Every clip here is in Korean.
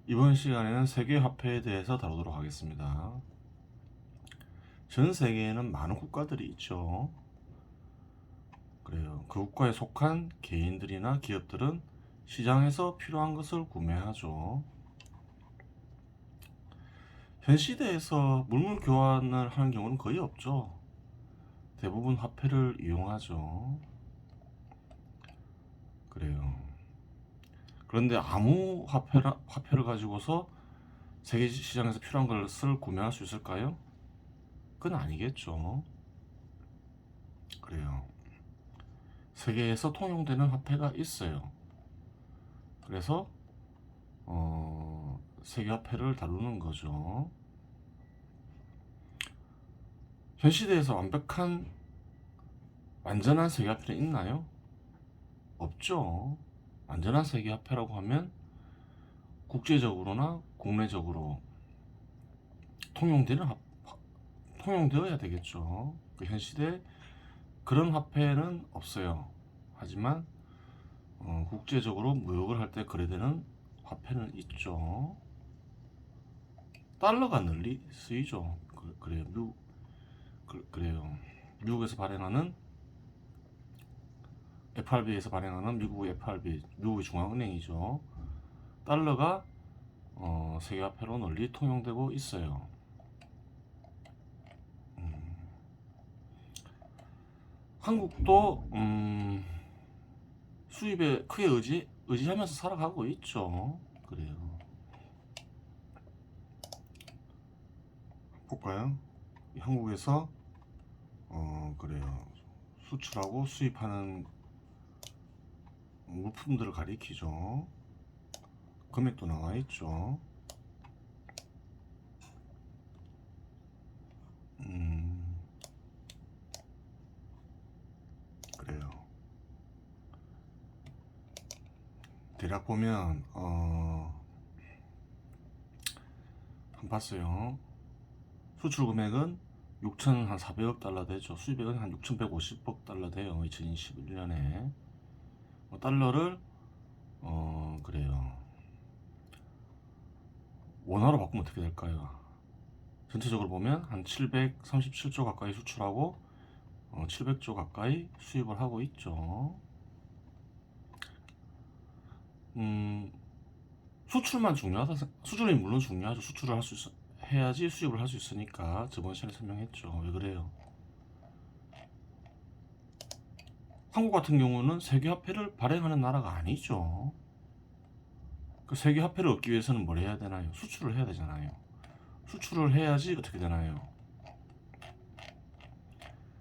이번 시간에는 세계 화폐에 대해서 다루도록 하겠습니다. 전 세계에는 많은 국가들이 있죠. 그래요. 그 국가에 속한 개인들이나 기업들은 시장에서 필요한 것을 구매하죠. 현 시대에서 물물 교환을 하는 경우는 거의 없죠. 대부분 화폐를 이용하죠. 그래요. 그런데 아무 화폐를 가지고서 세계 시장에서 필요한 것을 구매할 수 있을까요? 그건 아니겠죠. 그래요. 세계에서 통용되는 화폐가 있어요. 그래서 세계 화폐를 다루는 거죠. 현 시대에서 완전한 세계 화폐는 있나요? 없죠. 완전한 세계 화폐라고 하면 국제적으로나 국내적으로 통용되어야 되겠죠. 현 시대에 그런 화폐는 없어요. 하지만 국제적으로 무역을 할 때 거래되는 화폐는 있죠. 달러가 널리 쓰이죠. 그래요. 그래요. 미국에서 발행하는 FRB에서 발행하는 미국의 FRB, 미국의 중앙은행이죠. 달러가 세계화폐로 널리 통용되고 있어요. 한국도 수입에 크게 의지하면서 살아가고 있죠. 그래요. 볼까요? 한국에서 그래요. 수출하고 수입하는 물품들을 가리키죠. 금액도 나와 있죠. 그래요. 대략 보면 한 봤어요. 수출 금액은 6,400억 달러 되죠. 수입액은 한 6,150억 달러 돼요. 2021년에 달러를 그래요. 원화로 바꾸면 어떻게 될까요? 전체적으로 보면 한 737조 가까이 수출하고 700조 가까이 수입을 하고 있죠. 수출만 중요하다. 수출이 물론 중요하죠. 수출을 해야지 수입을 할 수 있으니까 저번 시간에 설명했죠. 왜 그래요? 한국 같은 경우는 세계화폐를 발행하는 나라가 아니죠. 그 세계화폐를 얻기 위해서는 뭘 해야 되나요? 수출을 해야 되잖아요. 수출을 해야지 어떻게 되나요?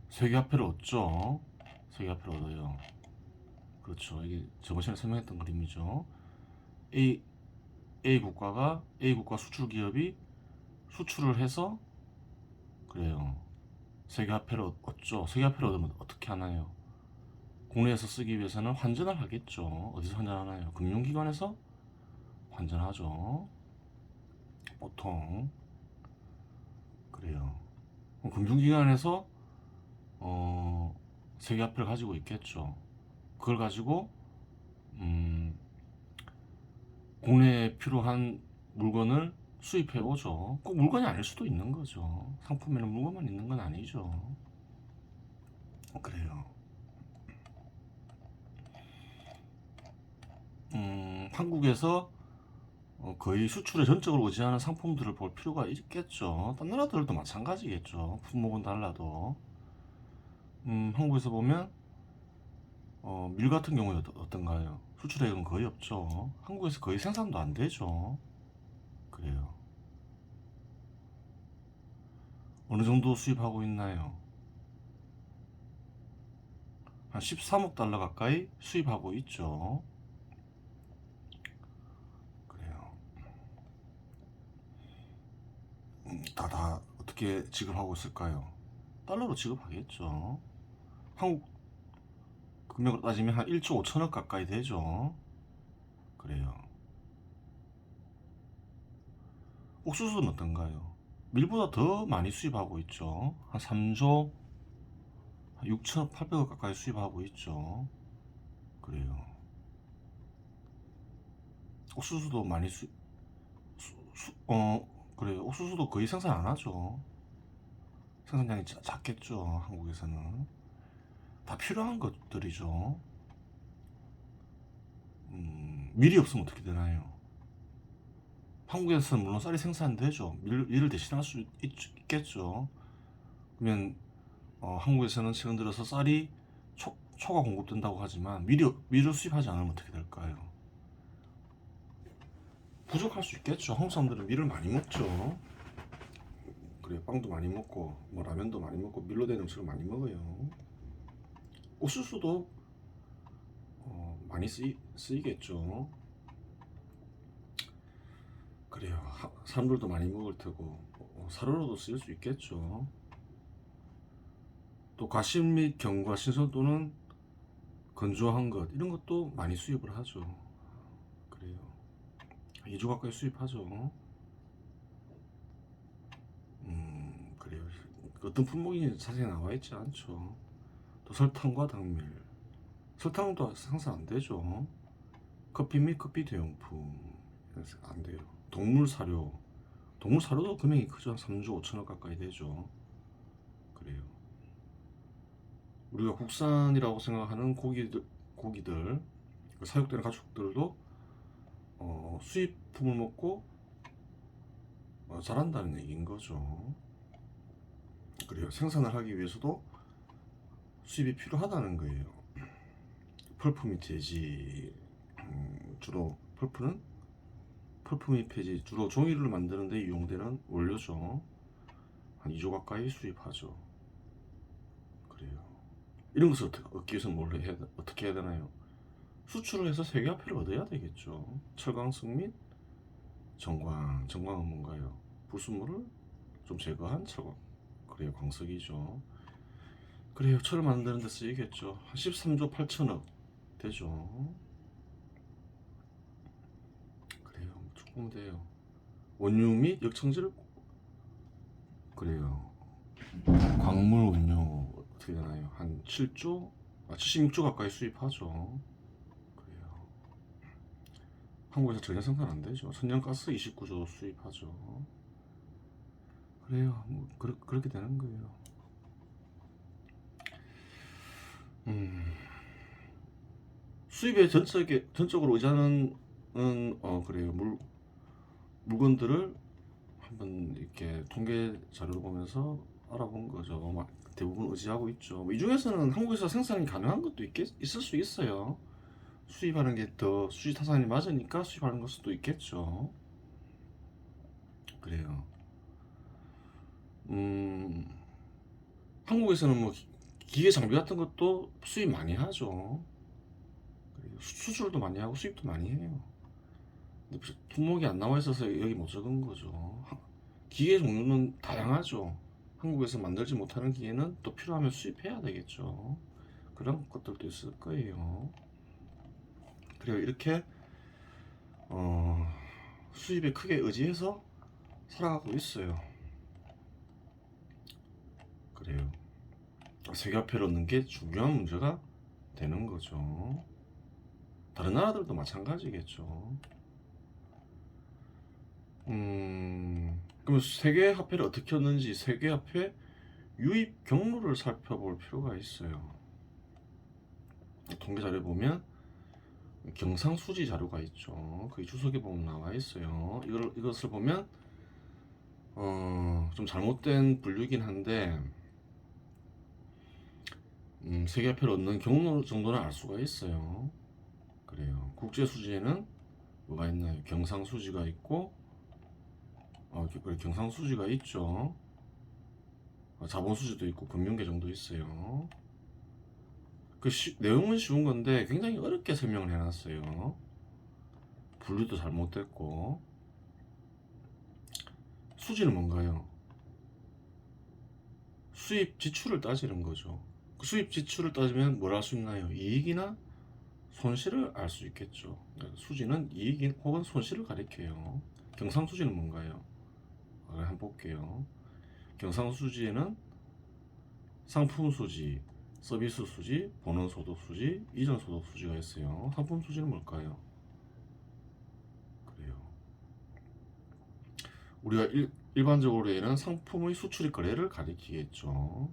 세계화폐를 얻죠. 세계화폐를 얻어요. 그렇죠. 이게 저번 시간에 설명했던 그림이죠. A, A 국가 수출 기업이 수출을 해서 그래요. 세계화폐를 얻죠. 세계화폐를 얻으면 어떻게 하나요? 국내에서 쓰기 위해서는 환전을 하겠죠. 어디서 환전하나요? 금융기관에서 환전하죠. 보통 그래요. 금융기관에서 세계화폐를 가지고 있겠죠. 그걸 가지고 국내에 필요한 물건을 수입해 오죠. 꼭 물건이 아닐 수도 있는 거죠. 상품에는 물건만 있는 건 아니죠. 그래요. 한국에서 거의 수출에 전적으로 의지하는 상품들을 볼 필요가 있겠죠. 딴 나라들도 마찬가지겠죠. 품목은 달라도. 한국에서 보면 밀 같은 경우에 어떤가요? 수출액은 거의 없죠. 한국에서 거의 생산도 안 되죠. 그래요. 어느 정도 수입하고 있나요? 한 13억 달러 가까이 수입하고 있죠. 그래요. 다 어떻게 지급하고 있을까요? 달러로 지급하겠죠. 한국 금액으로 따지면 한 1조 5천억 가까이 되죠. 그래요. 옥수수는 어떤가요? 밀보다 더 많이 수입하고 있죠. 한 3조 6천억 8백억 가까이 수입하고 있죠. 그래요. 옥수수도 많이 그래요. 옥수수도 거의 생산 안 하죠. 생산량이 작겠죠. 한국에서는 다 필요한 것들이죠. 밀이 없으면 어떻게 되나요? 한국에서는 물론 쌀이 생산되죠. 밀을 대신할 수 있겠죠. 그러면 한국에서는 최근 들어서 쌀이 초가 공급된다고 하지만 밀을 수입하지 않으면 어떻게 될까요? 부족할 수 있겠죠. 한국 사람들은 밀을 많이 먹죠. 그래, 빵도 많이 먹고 뭐 라면도 많이 먹고 밀로 된 음식을 많이 먹어요. 옥수수도 많이 쓰이겠죠. 그래요. 사람들도 많이 먹을 테고 사료로도 쓰일 수 있겠죠. 또 과실 및 경과 신선 또는 건조한 것 이런 것도 많이 수입을 하죠. 그래요. 2주 가까이 수입하죠. 그래요. 어떤 품목이 자세히 나와 있지 않죠. 또 설탕과 당밀, 설탕도 생산 안 되죠. 커피 및 커피 대용품 안 돼요. 동물 사료도 금액이 크죠. 한 3조 5천억 가까이 되죠. 그래요. 우리가 국산이라고 생각하는 고기들 사육되는 가축들도 수입품을 먹고 자란다는 얘기인 거죠. 그래요. 생산을 하기 위해서도 수입이 필요하다는 거예요. 펄프 및 재지, 주로 펄프 및 폐지, 주로 종이를 만드는 데 이용되는 원료죠. 한 2조 가까이 수입하죠. 그래요. 이런 것을 얻기 위해서 어떻게 해야 되나요? 수출을 해서 세계화폐를 얻어야 되겠죠. 철광석 및 정광은 뭔가요? 불순물을 좀 제거한 철광. 그래요, 광석이죠. 그래요, 철을 만드는 데 쓰이겠죠. 한 13조 8천억 되죠. 그래요, 조금 돼요. 원유 및 역청질. 그래요. 광물 원료 어떻게 되나요? 한 76조 가까이 수입하죠. 그래요. 한국에서 전혀 생산 안 되죠. 천연가스 29조 수입하죠. 그래요. 뭐 그렇게 되는 거예요. 수입에 전적으로 의존하는 그래요. 물건들을 한번 이렇게 통계 자료를 보면서 알아본 거죠. 대부분 의지하고 있죠. 이 중에서는 한국에서 생산이 가능한 것도 있을 수 있어요. 수입하는 게 더 수지 타산이 맞으니까 수입하는 걸 수도 있겠죠. 그래요. 한국에서는 뭐 기계 장비 같은 것도 수입 많이 하죠. 그래요. 수출도 많이 하고 수입도 많이 해요. 근데 품목이 안 나와 있어서 여기 못 적은 거죠. 기계 종류는 다양하죠. 한국에서 만들지 못하는 기계는 또 필요하면 수입해야 되겠죠. 그런 것들도 있을 거예요. 그래요. 이렇게 수입에 크게 의지해서 살아가고 있어요. 그래요. 세계화폐를 얻는 게 중요한 문제가 되는 거죠. 다른 나라들도 마찬가지겠죠. 그럼 세계화폐를 어떻게 얻는지 세계화폐 유입 경로를 살펴볼 필요가 있어요. 통계 자료에 보면 경상수지 자료가 있죠. 그 주석에 보면 나와 있어요. 이것을 보면 좀 잘못된 분류이긴 한데 세계화폐를 얻는 경로 정도는 알 수가 있어요. 그래요. 국제수지에는 뭐가 있나요? 경상수지가 있고 경상수지가 있죠. 자본수지도 있고 금융계정도 있어요. 내용은 쉬운 건데 굉장히 어렵게 설명을 해놨어요. 분류도 잘못됐고. 수지는 뭔가요? 수입 지출을 따지는 거죠. 그 수입 지출을 따지면 뭘 알 수 있나요? 이익이나 손실을 알 수 있겠죠. 수지는 이익 혹은 손실을 가리켜요. 경상수지는 뭔가요? 한번 볼게요. 경상수지에는 상품수지, 서비스수지, 본원소득수지, 이전소득수지가 있어요. 상품수지는 뭘까요? 그래요. 우리가 일반적으로 얘는 상품의 수출입 거래를 가리키겠죠.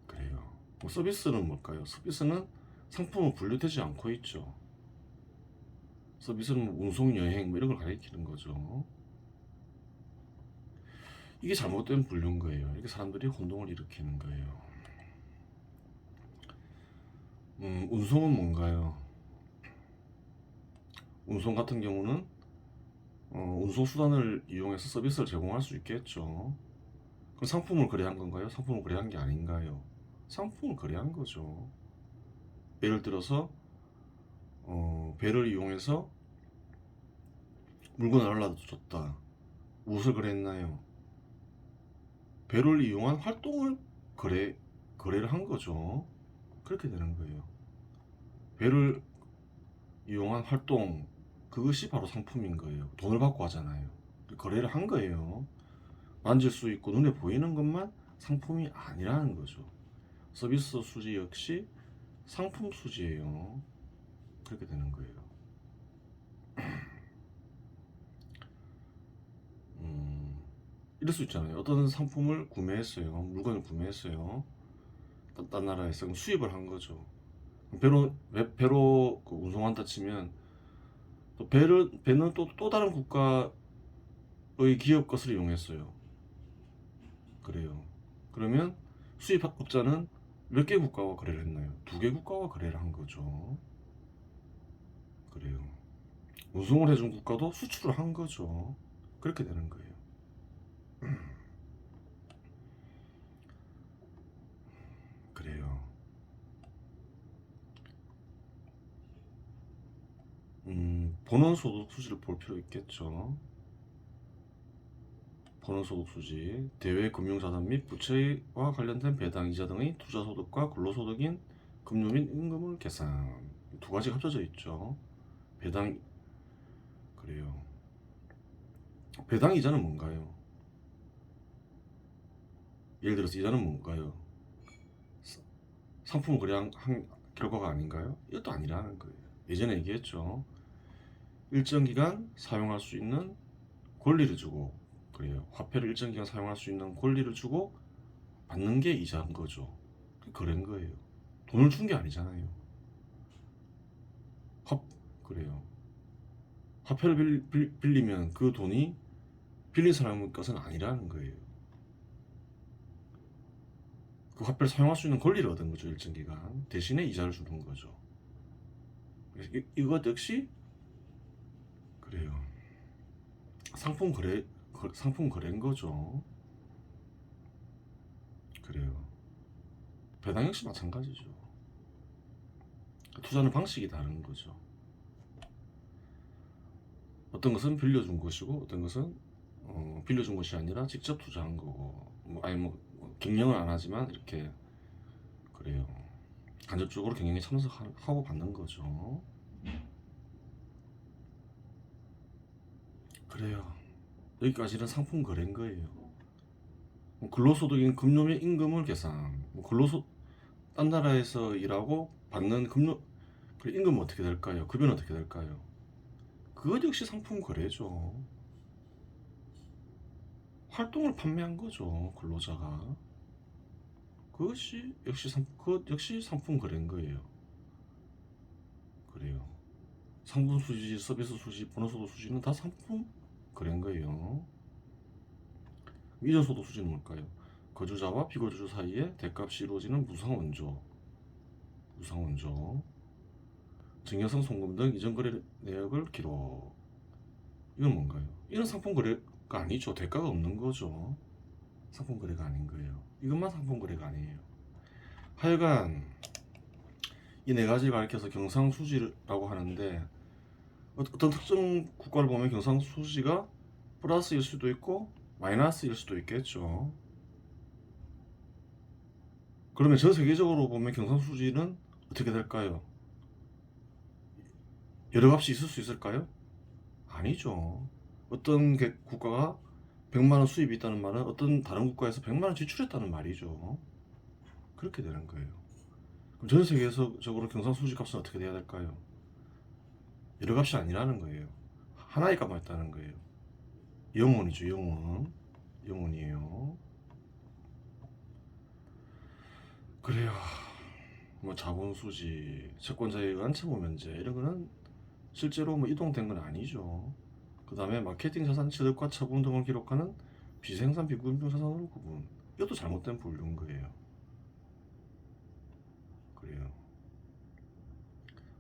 그래요. 뭐 서비스는 뭘까요? 서비스는 상품은 분류되지 않고 있죠. 서비스는 뭐 운송, 여행 뭐 이런 걸 가리키는 거죠. 이게 잘못된 분류인 거예요. 이렇게 사람들이 혼동을 일으키는 거예요. 운송은 뭔가요? 운송 같은 경우는 운송 수단을 이용해서 서비스를 제공할 수 있겠죠. 그럼 상품을 거래한 건가요? 상품을 거래한 게 아닌가요? 상품을 거래한 거죠. 예를 들어서 배를 이용해서 물건을 날라줬다. 무엇을 거래했나요? 배를 이용한 활동을 거래를 한 거죠. 그렇게 되는 거예요. 배를 이용한 활동, 그것이 바로 상품인 거예요. 돈을 받고 하잖아요. 거래를 한 거예요. 만질 수 있고 눈에 보이는 것만 상품이 아니라는 거죠. 서비스 수지 역시 상품 수지예요. 그렇게 되는 거예요. 이럴 수 있잖아요. 어떤 상품을 구매했어요. 물건을 구매했어요. 딴 나라에서 그럼 수입을 한 거죠. 배로 그 운송한다 치면 또 배는 또 다른 국가의 기업 것을 이용했어요. 그래요. 그러면 수입업자는 몇 개 국가와 거래를 했나요? 2개 국가와 거래를 한 거죠. 그래요. 운송을 해준 국가도 수출을 한 거죠. 그렇게 되는 거예요. 그래요. 본원소득 수지를 볼 필요 있겠죠. 본원소득 수지, 대외 금융자산 및 부채와 관련된 배당, 이자 등의 투자소득과 근로소득인 급료 및 임금을 계산. 두 가지가 합쳐져 있죠. 배당, 그래요. 배당 이자는 뭔가요? 예를 들어서 이자는 뭔가요? 상품을 거래한 결과가 아닌가요? 이것도 아니라는 거예요. 예전에 얘기했죠. 일정 기간 사용할 수 있는 권리를 주고, 그래요. 화폐를 일정 기간 사용할 수 있는 권리를 주고 받는 게 이자인 거죠. 거래인 거예요. 돈을 준 게 아니잖아요. 그래요. 화폐를 빌리면 그 돈이 빌린 사람의 것은 아니라는 거예요. 그 화폐를 사용할 수 있는 권리를 얻은 거죠. 일정 기간 대신에 이자를 주는 거죠. 이것 역시 그래요. 상품 거래인 거죠. 그래요. 배당 역시 마찬가지죠. 투자는 방식이 다른 거죠. 어떤 것은 빌려준 것이고 어떤 것은 빌려준 것이 아니라 직접 투자한 거고 경영을 안 하지만 이렇게 그래요. 간접적으로 경영에 참석하고 받는 거죠. 그래요. 여기까지는 상품 거래인 거예요. 근로소득인 급료 및 임금을 계산. 딴 나라에서 일하고 받는 임금은 어떻게 될까요? 급여는 어떻게 될까요? 그것 역시 상품 거래죠. 활동을 판매한 거죠. 근로자가. 그것 역시 상품 거래인 거예요. 그래요. 상품 수지, 서비스 수지, 보너소득 수지는 다 상품 거래인 거예요. 이전 소득 수지는 뭘까요? 거주자와 비거주자 사이에 대값이 이루어지는 무상원조, 증여성 송금 등 이전 거래 내역을 기록. 이건 뭔가요? 이건 상품 거래가 아니죠. 대가가 없는 거죠. 상품 거래가 아닌 거예요. 이것만 상품 거래가 아니에요. 하여간 이 네 가지를 가리켜서 경상수지라고 하는데 어떤 특정 국가를 보면 경상수지가 플러스일 수도 있고 마이너스일 수도 있겠죠. 그러면 전 세계적으로 보면 경상수지는 어떻게 될까요? 여러 값이 있을 수 있을까요? 아니죠. 어떤 국가가 100만원 수입이 있다는 말은 어떤 다른 국가에서 100만원 지출했다는 말이죠. 그렇게 되는 거예요. 그럼 전 세계적으로 경상수지 값은 어떻게 돼야 될까요? 여러 값이 아니라는 거예요. 하나의 값만 있다는 거예요. 영원이죠, 영원. 영원이에요. 그래요. 뭐 자본수지, 채권자에 의한 채무면제 이런 거는 실제로 뭐 이동된 건 아니죠. 그 다음에 마케팅 자산 취득과 처분 등을 기록하는 비생산 비구금융 자산으로 구분. 이것도 잘못된 분류인 거예요. 그래요.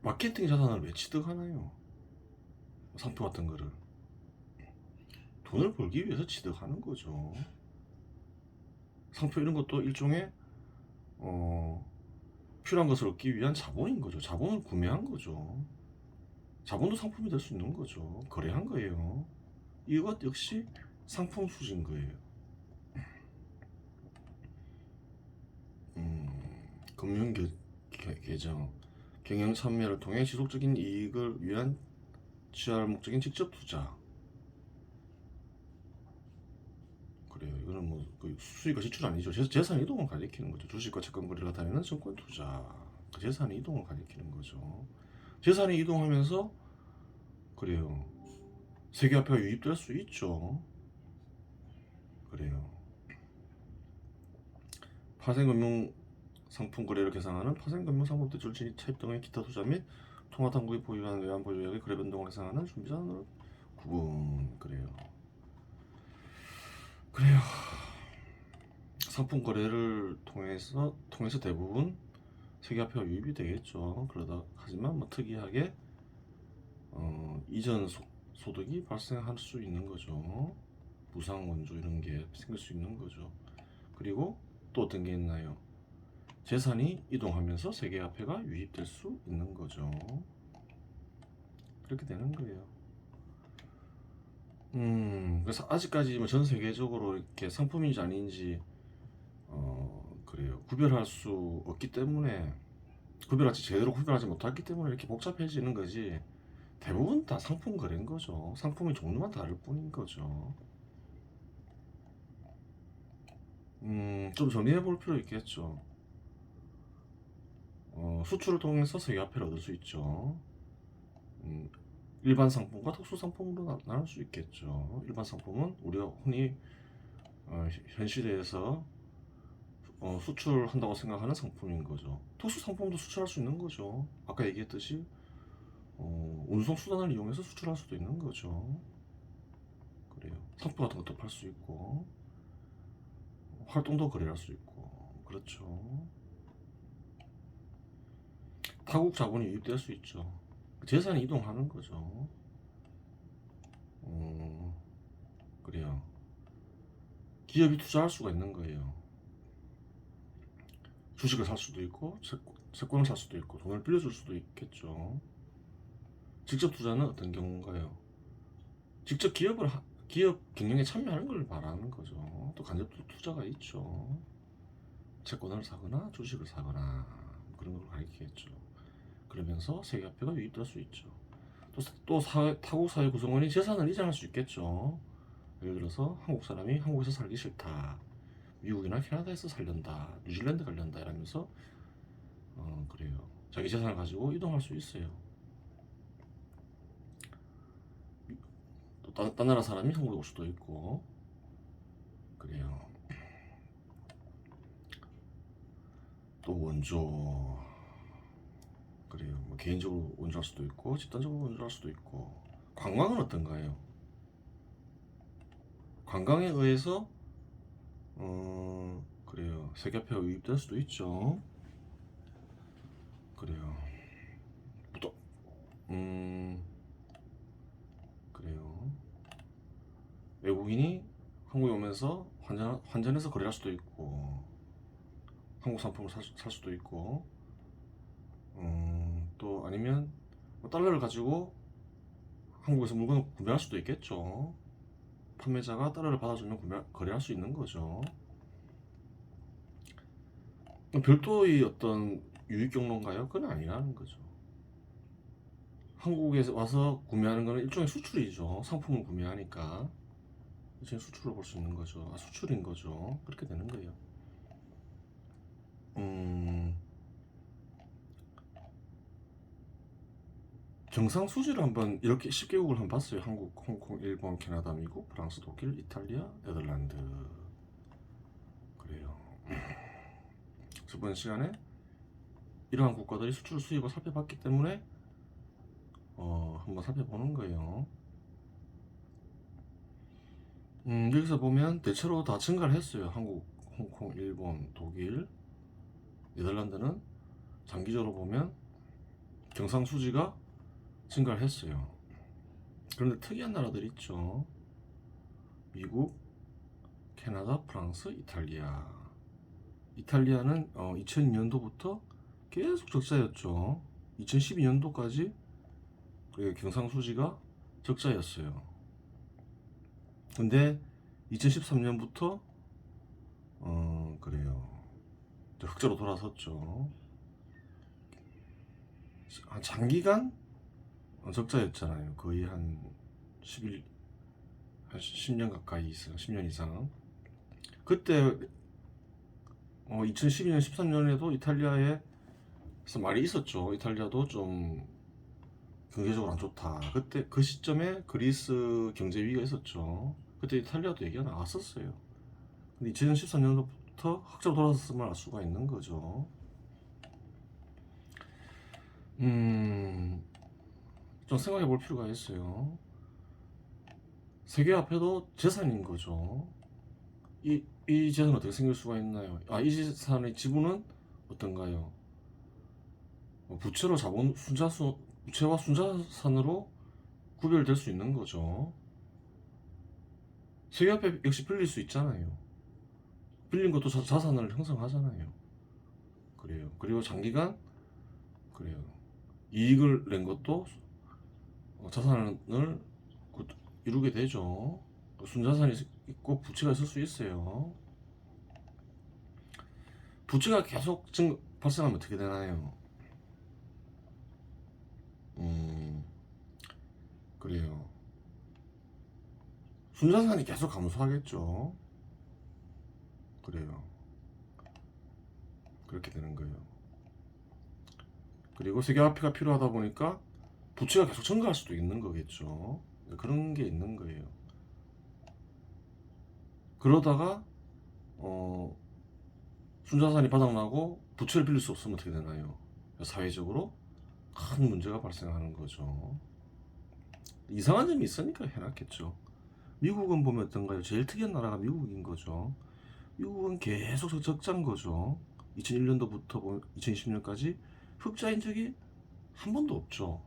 마케팅 자산을 왜 취득하나요? 상표 같은 거를 돈을 벌기 위해서 취득하는 거죠. 상표 이런 것도 일종의 필요한 것을 얻기 위한 자본인 거죠. 자본을 구매한 거죠. 자본도 상품이 될 수 있는 거죠. 거래한 거예요. 이것 역시 상품 수지인 거예요. 금융 계정 경영 참여를 통해 지속적인 이익을 위한 취할 목적인 직접 투자. 그래요. 이거는 뭐 수익과 지출 아니죠. 재산 이동을 가리키는 거죠. 주식과 채권 거래를 나타내는 증권 투자. 그 재산 이동을 가리키는 거죠. 재산이 이동하면서 그래요. 세계화폐가 유입될 수 있죠. 그래요. 파생금융 상품 거래를 계상하는 파생금융 상품 대출 진입 차입 등의 기타 투자 및 통화당국이 보유하는 외환 보유액의 거래 변동을 계상하는 준비자산으로 구분. 그래요. 상품 거래를 통해서 대부분 세계화폐가 유입이 되겠죠. 그러다 하지만 뭐 특이하게 이전 소득이 발생할 수 있는 거죠. 무상 원조 이런 게 생길 수 있는 거죠. 그리고 또 어떤 게 있나요? 재산이 이동하면서 세계화폐가 유입될 수 있는 거죠. 그렇게 되는 거예요. 그래서 아직까지 뭐 전 세계적으로 이렇게 상품인지 아닌지 그래요. 구별할 수 없기 때문에 제대로 구별하지 못했기 때문에 이렇게 복잡해지는 거지. 대부분 다 상품 거래인 거죠. 상품의 종류만 다를 뿐인 거죠. 좀 정리해 볼 필요 있겠죠. 수출을 통해서 세계화폐를 얻을 수 있죠. 일반 상품과 특수 상품으로 나눌 수 있겠죠. 일반 상품은 우리가 흔히 현 시대에서 수출한다고 생각하는 상품인 거죠. 특수 상품도 수출할 수 있는 거죠. 아까 얘기했듯이 운송 수단을 이용해서 수출할 수도 있는 거죠. 그래요. 상품 같은 것도 팔 수 있고 활동도 거래할 수 있고 그렇죠. 타국 자본이 유입될 수 있죠. 재산이 이동하는 거죠. 그래요. 기업이 투자할 수가 있는 거예요. 주식을 살 수도 있고 채권을 살 수도 있고 돈을 빌려줄 수도 있겠죠. 직접 투자는 어떤 경우인가요? 직접 기업 경영에 참여하는 걸 말하는 거죠. 또 간접 투자가 있죠. 채권을 사거나 주식을 사거나 그런 걸 가리키겠죠. 그러면서 세계화폐가 유입될 수 있죠. 또 타국 사회 구성원이 재산을 이전할 수 있겠죠. 예를 들어서 한국 사람이 한국에서 살기 싫다. 미국이나 캐나다에서 살련다. 뉴질랜드 갈련다 이러면서 그래요. 자기 재산을 가지고 이동할 수 있어요. 또 딴 나라 사람이 한국에 올 수도 있고 그래요. 또 원조 그래요. 뭐 개인적으로 원조할 수도 있고 집단적으로 원조할 수도 있고 관광은 어떤가요? 관광에 의해서 그래요. 세계화폐가 유입될 수도 있죠. 그래요. 또 그래요. 외국인이 한국에 오면서 환전해서 거래할 수도 있고 한국 상품을 살 수도 있고 또 아니면 뭐 달러를 가지고 한국에서 물건을 구매할 수도 있겠죠. 판매자가 달러를 받아주면 거래할 수 있는 거죠. 별도의 어떤 유익 경로인가요? 그건 아니라는 거죠. 한국에 와서 구매하는 거는 일종의 수출이죠. 상품을 구매하니까 일종의 수출을 볼 수 있는 거죠. 수출인 거죠. 그렇게 되는 거예요. 음, 경상수지를 한번 이렇게 10개국을 한번 봤어요. 한국, 홍콩, 일본, 캐나다, 미국, 프랑스, 독일, 이탈리아, 네덜란드. 그래요. 저번 시간에 이러한 국가들이 수출 수입을 살펴봤기 때문에 한번 살펴보는 거예요. 여기서 보면 대체로 다 증가를 했어요. 한국, 홍콩, 일본, 독일, 네덜란드는 장기적으로 보면 경상수지가 증가를 했어요. 그런데 특이한 나라들이 있죠. 미국, 캐나다, 프랑스, 이탈리아. 이탈리아는 2002년도부터 계속 적자였죠. 2012년도까지 경상수지가 적자였어요. 근데 2013년부터 그래요. 흑자로 돌아섰죠. 장기간 적자였잖아요. 거의 한 10년 가까이 있어요. 10년 이상. 그때 2012년, 13년에도 이탈리아에서 말이 있었죠. 이탈리아도 좀 경제적으로 안 좋다. 그때 그 시점에 그리스 경제 위기가 있었죠. 그때 이탈리아도 얘기가 나왔었어요. 근데 2013년도부터 흑자로 돌아섰음을 알 수가 있는 거죠. 좀 생각해 볼 필요가 있어요. 세계 화폐도 재산인 거죠. 이 재산은 어떻게 생길 수가 있나요? 이 재산의 지분은 어떤가요? 부채로 부채와 순자산으로 구별될 수 있는 거죠. 세계화폐 역시 빌릴 수 있잖아요. 빌린 것도 자산을 형성하잖아요. 그래요. 그리고 장기간 그래요. 이익을 낸 것도 자산을 이루게 되죠. 순자산이 있고 부채가 있을 수 있어요. 부채가 계속 발생하면 어떻게 되나요? 그래요. 순자산이 계속 감소하겠죠. 그래요. 그렇게 되는 거예요. 그리고 세계화폐가 필요하다 보니까 부채가 계속 증가할 수도 있는 거겠죠. 그런 게 있는 거예요. 그러다가 순자산이 바닥나고 부채를 빌릴 수 없으면 어떻게 되나요? 사회적으로 큰 문제가 발생하는 거죠. 이상한 점이 있으니까 해놨겠죠. 미국은 보면 어떤가요? 제일 특이한 나라가 미국인 거죠. 미국은 계속 적자인 거죠. 2001년도부터 2020년까지 흑자인 적이 한 번도 없죠.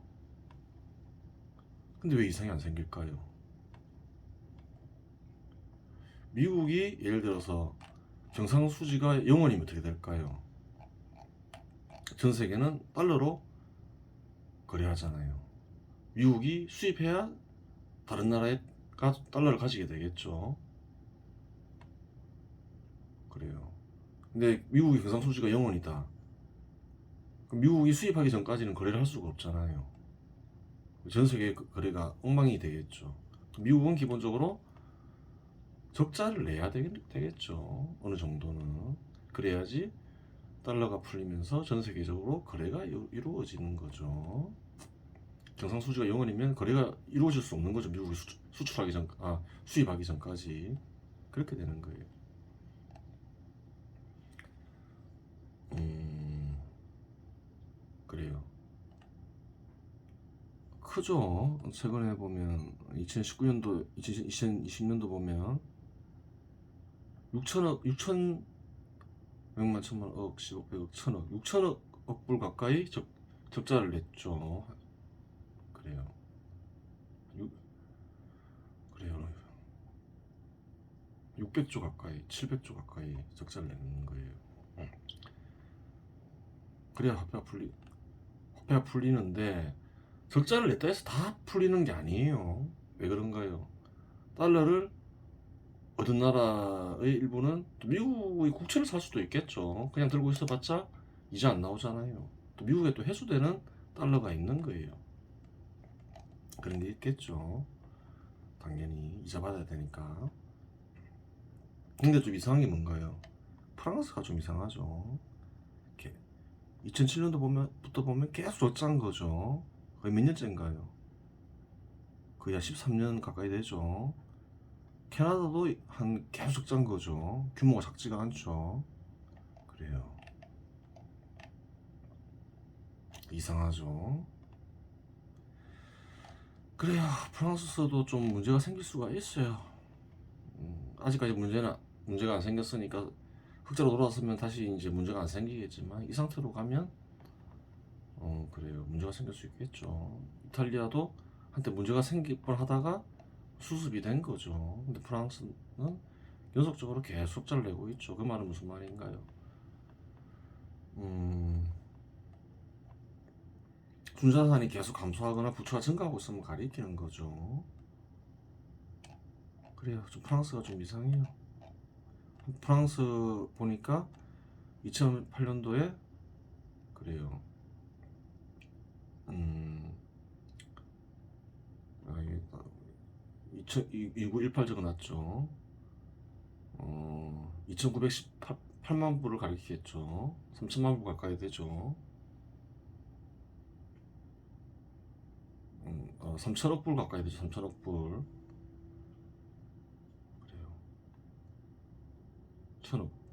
근데 왜 이상이 안 생길까요? 미국이 예를 들어서 경상수지가 0원이면 어떻게 될까요? 전 세계는 달러로 거래하잖아요. 미국이 수입해야 다른 나라가 달러를 가지게 되겠죠. 그래요. 근데 미국이 경상수지가 0원이다. 그럼 미국이 수입하기 전까지는 거래를 할 수가 없잖아요. 전 세계 거래가 엉망이 되겠죠. 미국은 기본적으로 적자를 내야 되겠죠. 어느 정도는. 그래야지 달러가 풀리면서 전 세계적으로 거래가 이루어지는 거죠. 경상수지가 0원이면 거래가 이루어질 수 없는 거죠. 미국이 수입하기 전까지. 그렇게 되는 거예요. 그래요. 크죠. 최근에 보면 2019년도, 2020년도 보면 6천억, 6천, 백만, 천만, 억, 10억, 100억, 천억, 6천억 불 가까이 적자를 냈죠. 그래요. 그래요. 600조 가까이, 700조 가까이 적자를 내는 거예요. 그래야 화폐가 풀리는데 적자를 냈다 해서 다 풀리는 게 아니에요. 왜 그런가요? 달러를 얻은 나라의 일부는 또 미국의 국채를 살 수도 있겠죠. 그냥 들고 있어봤자 이자 안 나오잖아요. 또 미국에 또 회수되는 달러가 있는 거예요. 그런 게 있겠죠. 당연히 이자 받아야 되니까. 근데 좀 이상한 게 뭔가요? 프랑스가 좀 이상하죠. 2007년도 부터 보면 계속 적자인 거죠. 거의 몇 년째인가요? 거의 한 13년 가까이 되죠. 캐나다도 한 계속 적자인 거죠. 규모가 작지가 않죠. 그래요. 이상하죠. 그래요. 프랑스도 좀 문제가 생길 수가 있어요. 아직까지 문제가 안 생겼으니까 흑자로 돌아왔으면 다시 이제 문제가 안 생기겠지만 이 상태로 가면 그래요. 문제가 생길 수 있겠죠. 이탈리아도 한때 문제가 생길 뻔하다가 수습이 된 거죠. 근데 프랑스는 연속적으로 계속 흑자를 내고 있죠. 그 말은 무슨 말인가요? 순자산이 계속 감소하거나 부채가 증가하고 있으면 가리키는 거죠. 그래요. 좀 프랑스가 좀 이상해요. 프랑스 보니까 2008년도에 그래요. 2918 적어놨죠. 2918만 불을 가리키겠죠. 3천만 불 가까이 되죠. 3천억 불 가까이 되죠. 3천억 불. 그래요. 1천억 불.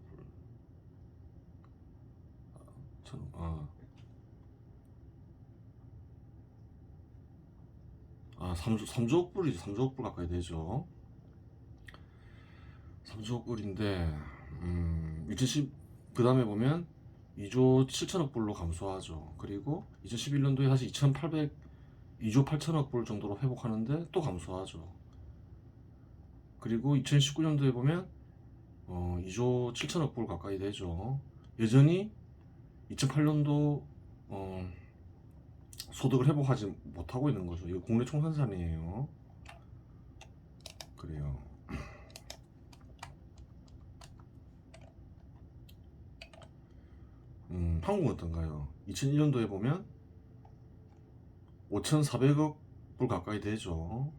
3조억 불이죠. 3조억 불 가까이 되죠. 3조억 불인데, 2010, 그 다음에 보면 2조 7천억 불로 감소하죠. 그리고 2011년도에 다시 2조 8천억 불 정도로 회복하는데 또 감소하죠. 그리고 2019년도에 보면 2조 7천억 불 가까이 되죠. 여전히 2008년도 소득을 회복하지 못하고 있는 거죠. 이거 국내 총생산이에요. 그래요. 한국은 어떤가요? 2001년도에 보면 5,400억 불 가까이 되죠.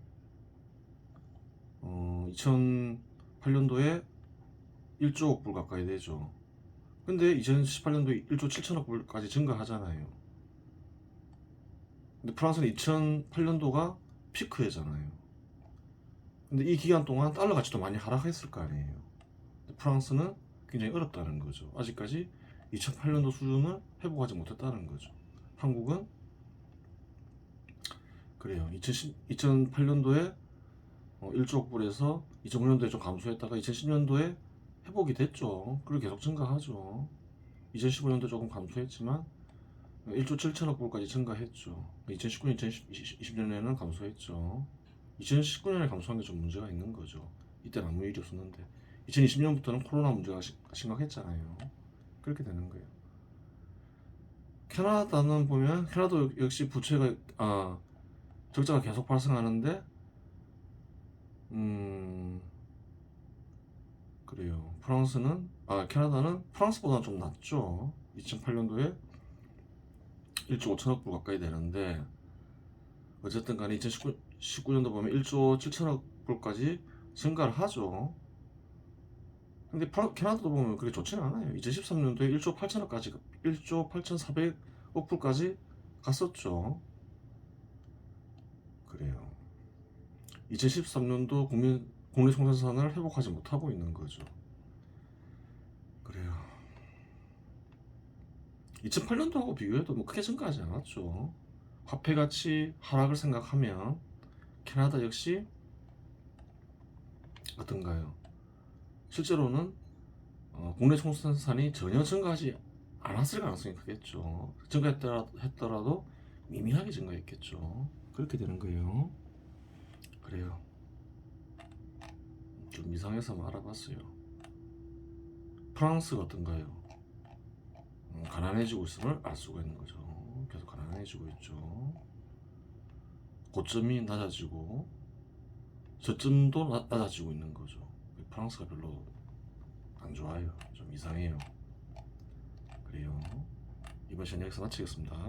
2008년도에 1조억 불 가까이 되죠. 근데 2018년도에 1조 7천억 불까지 증가하잖아요. 근데 프랑스는 2008년도가 피크였잖아요. 근데 이 기간 동안 달러 가치도 많이 하락했을 거 아니에요. 프랑스는 굉장히 어렵다는 거죠. 아직까지 2008년도 수준을 회복하지 못했다는 거죠. 한국은 그래요. 2008년도에 1조억 불에서 2009년도에 좀 감소했다가 2010년도에 회복이 됐죠. 그리고 계속 증가하죠. 2015년도 조금 감소했지만 1조 7천억 불까지 증가했죠. 2019년, 2020년에는 감소했죠. 2019년에 감소한 게 좀 문제가 있는 거죠. 이때는 아무 일이 없었는데 2020년부터는 코로나 문제가 심각했잖아요. 그렇게 되는 거예요. 캐나다는 보면 캐나다도 역시 부채가 적자가 계속 발생하는데 그래요. 캐나다는 프랑스보다 좀 낫죠. 2008년도에 1조 5천억 불 가까이 되는데 어쨌든 간에 2019년도 보면 1조 7천억 불까지 증가를 하죠. 근데 캐나다도 보면 그게 좋지는 않아요. 2013년도에 1조 8천억까지 1조 8,400억 불까지 갔었죠. 그래요. 2013년도 국내 총생산을 회복하지 못하고 있는 거죠. 그래요. 2008년도하고 비교해도 뭐 크게 증가하지 않았죠. 화폐 가치 하락을 생각하면 캐나다 역시 어떤가요? 실제로는 국내 총생산이 전혀 증가하지 않았을 가능성이 크겠죠. 증가했더라도 미미하게 증가했겠죠. 그렇게 되는 거예요. 그래요. 좀 이상해서 알아봤어요. 프랑스가 어떤가요? 가난해지고 있음을 알 수가 있는 거죠. 계속 가난해지고 있죠. 고점이 낮아지고 저점도 낮아지고 있는 거죠. 프랑스가 별로 안 좋아요. 좀 이상해요. 그래요. 이번 시간 여기서 마치겠습니다.